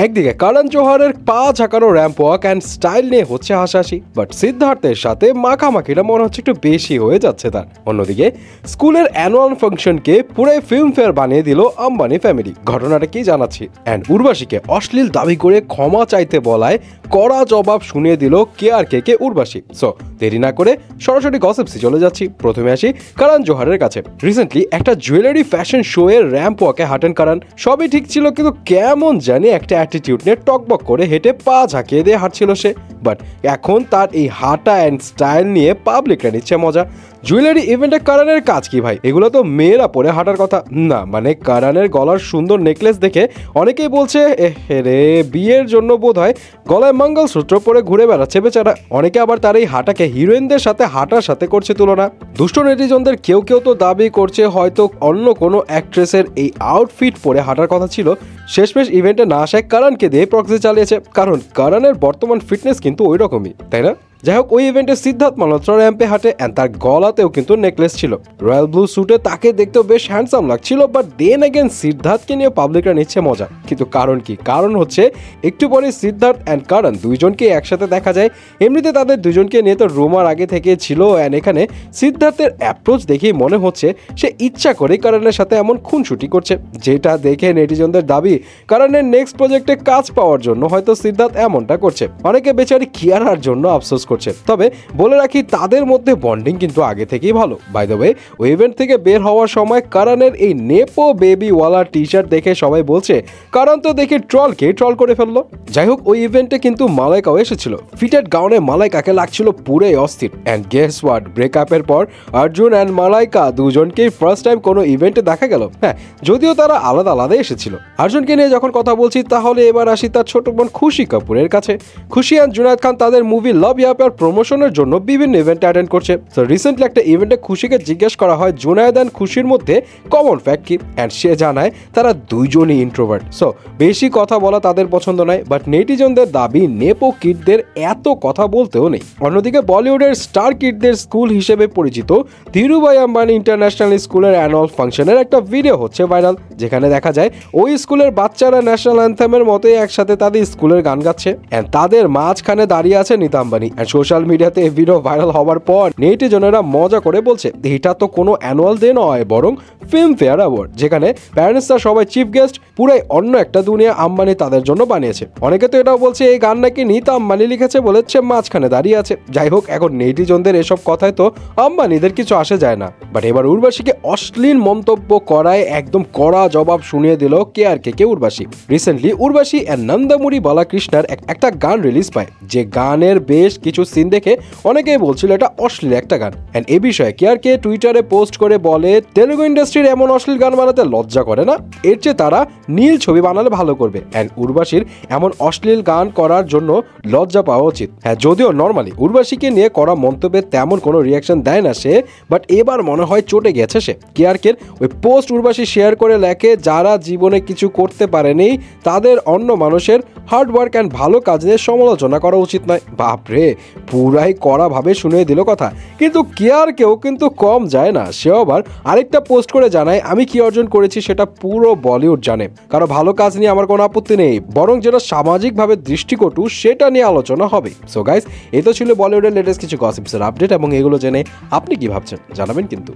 একদিকে করণ জোহরের পা ঝাঁকানো র্যাম্প ওয়াক অ্যান্ড স্টাইল নিয়ে হচ্ছে হাসাহাসি, বাট সিদ্ধার্থের সাথে মাখামাখিটা মনে হচ্ছে একটু বেশি হয়ে যাচ্ছে তার। অন্যদিকে স্কুলের অ্যানুয়াল ফাংশনকে পুরাই ফিল্মফেয়ার বানিয়ে দিল আম্বানি ফ্যামিলি। ঘটনাটা কি জানাচ্ছি। অ্যান্ড উর্বশীকে অশ্লীল দাবি করে ক্ষমা চাইতে বলায় কড়া জবাব শুনিয়ে দিল KRK উর্বশী। সো দেরি না করে সরাসরি গসিপসে চলে যাচ্ছি। প্রথমে আসি করণ জোহরের কাছে। রিসেন্টলি একটা জুয়েলারি ফ্যাশন শো এর র্যাম্প ওয়াকে হাঁটেন করণ। সবই ঠিক ছিল, কিন্তু কেমন জানি একটা অ্যাটিটিউড নিয়ে টকবক করে হেঁটে পা ঝাঁকিয়ে দিয়ে হাঁটছিল সে। বাট এখন তার এই হাঁটা অ্যান্ড স্টাইল নিয়ে পাবলিকরা নিচ্ছে মজা। জুয়েলারি ইভেন্টে করণের কাজ কি ভাই? এগুলো তো মেয়েরা পরে হাঁটার কথা না। মানে করণের গলার সুন্দর নেকলেস দেখে অনেকেই বলছে রে বিয়ের জন্য বোধ হয় গলায় মঙ্গলসূত্র পরে ঘুরে বেড়াচ্ছে বেচারা। অনেকে আবার তার এই হাঁটাকে হিরোইনদের সাথে হাঁটার সাথে করছে তুলনা। দুষ্ট নেটিজনদের কেউ কেউ তো দাবি করছে হয়তো অন্য কোনো অ্যাক্ট্রেসের এই আউটফিট পরে হাঁটার কথা ছিল। শেষমেশ ইভেন্টে না আসায় করণকে দিয়ে প্রক্সি চালিয়েছে, কারণ করণের বর্তমান ফিটনেস কিন্তু ওই রকমই, তাই না? যাই হোক, ওই ইভেন্টে সিদ্ধার্থ মালহোত্রা র্যাম্পে হাঁটে অ্যান্ড তার গলাতেও কিন্তু নেকলেস ছিল। রয়্যাল ব্লু স্যুটে তাকে দেখতেও বেশ হ্যান্ডসাম লাগছিল, বাট দেন অ্যাগেন সিদ্ধার্থকে নিয়ে পাবলিকরা নিচ্ছে মজা। কিন্তু কারণ কি? কারণ হচ্ছে একটু পরে সিদ্ধার্থ অ্যান্ড করণ দুইজনকে একসাথে দেখা যায়। এমনিতে তাদের দুজনকে নিয়ে তো রুমার আগে থেকে ছিল, অ্যান্ড এখানে সিদ্ধার্থের অ্যাপ্রোচ দেখেই মনে হচ্ছে সে ইচ্ছা করে করণের সাথে এমন খুনসুটি করছে, যেটা দেখে নেটিজনদের দাবি করণের নেক্সট প্রজেক্টে কাজ পাওয়ার জন্য হয়তো সিদ্ধার্থ এমনটা করছে। অনেকে বেচারি কিয়ারার জন্য আফসোস করছে। তবে বলে রাখি, তাদের মধ্যে বন্ডিং কিন্তু আগে থেকেই ভালো। বাই দ্য ওয়ে, ওই ইভেন্ট থেকে বের হওয়ার সময় করণের এই নেপো বেবি ওয়ালা টি শার্ট দেখে সবাই বলছে করণ তো দেখে ট্রলকে ট্রল করে ফেললো। যাই হোক, ওই ইভেন্টে কিন্তু মালাইকাও এসেছিল। ফিটেড গাউনে মালাইকাকে লাগছিল পুরোই অস্থির। অ্যান্ড গেস হোয়াট, ব্রেকআপের পর অর্জুন অ্যান্ড মালাইকা দুজনকেই ফার্স্ট টাইম কোনো ইভেন্টে দেখা গেল। হ্যাঁ, যদিও তারা আলাদা আলাদা এসেছিল। অর্জুনকে নিয়ে যখন কথা বলছি, তাহলে এবার আসি তার ছোট বোন খুশি কাপুরের কাছে। খুশি অ্যান্ড জুনায়েদ খান তাদের মুভি লাভ ইয়াপের প্রমোশনের জন্য বিভিন্ন ইভেন্ট অ্যাটেন্ড করছে। তো রিসেন্টলি একটা ইভেন্টে খুশিকে জিজ্ঞেস করা হয় জুনায়েদ অ্যান্ড খুশির মধ্যে কমন ফ্যাক্ট কি, অ্যান্ড সে জানায় তারা দুইজনই ইন্ট্রোভার্ট। সো বেশি কথা বলা তাদের পছন্দ নয়, বাট নেটিজনদের দাবি নেপো কিডদের এত কথা বলতেও নেই। অন্যদিকে বলিউডের স্টার কিডদের স্কুল হিসেবে পরিচিত ধীরুভাই আম্বানি ইন্টারন্যাশনাল স্কুলের অ্যানুয়াল ফাংশনের একটা ভিডিও হচ্ছে ভাইরাল, যেখানে দেখা যায় ওই স্কুলের বাচ্চারা ন্যাশনাল অ্যান্থেমের মতোই একসাথে তাদের স্কুলের গান গাচ্ছে, অ্যান্ড তাদের মাঝখানে দাঁড়িয়ে আছে নীতা আম্বানি। সোশ্যাল মিডিয়াতে এই ভিডিও ভাইরাল হওয়ার পর নেটিজনেরা মজা করে বলছে এটা তো কোনো অ্যানুয়াল ডে নয়, বরং ফিল্মফেয়ার অ্যাওয়ার্ড, যেখানে প্যারেন্টসরা সবাই চিফ গেস্ট। পুরাই অন্য একটা দুনিয়া আম্বানি তাদের জন্য বানিয়েছে। অনেকে তো এটাও বলছে এই গান নাকি নীতা আম্বানি লিখেছে বলেছে মাঝখানে দাঁড়িয়ে আছে। যাই হোক, এখন নেটিজনদের এসব কথায় তো আম্বানিদের কিছু আসে যায় না। বাট এবার উর্বশীকে অশ্লীল মন্তব্য করায় একদম কড়া জবাব শুনিয়ে দিল KRK Urvashi. Recently Urvashi and Nandamuri বালাকৃষ্ণার একটা গান রিলিজ পায়, যে গানের বেশ কিছু সিন দেখে অনেকেই বলছিল এটা অশ্লীল একটা গান। এন্ড এই বিষয়ে KRK টুইটারে পোস্ট করে বলে তেলুগু ইন্ডাস্ট্রির এমন অশ্লীল গান বানাতে লজ্জা করে না, এর চেয়ে তারা নীল ছবি বানালে ভালো করবে। এন্ড উর্বশীর এমন অশ্লীল গান করার জন্য লজ্জা পাওয়া উচিত। হ্যাঁ, যদিও নর্মালি উর্বশীকে নিয়ে করা মন্তব্যে তেমন কোনো রিয়াকশন দেয় না সে, বাট এবার মনে হয় চটে গেছে সে। KRKর ওই পোস্ট উর্বশী শেয়ার করে লেখে যারা জীবনে কিছু করতে পারেনি তাদের অন্য মানুষের হার্ড ওয়ার্ক অ্যান্ড ভালো কাজ নিয়ে সমালোচনা করা উচিত নয়। বাপরে, পুরাই কড়া ভাবে শুনিয়ে দিল কথা। কিন্তু KRKও কিন্তু কম যায় না, সে আবার আরেকটা পোস্ট করে জানায় আমি কি অর্জন করেছি সেটা পুরো বলিউড জানে, কারো ভালো কাজ নিয়ে আমার কোনো আপত্তি নেই, বরং যেটা সামাজিকভাবে দৃষ্টিকটু সেটা নিয়ে আলোচনা হবে। সো গাইস, এই তো ছিল বলিউডের লেটেস্ট কিছু গসিপসের আপডেট, এবং এগুলো জেনে আপনি কি ভাবছেন জানাবেন কিন্তু।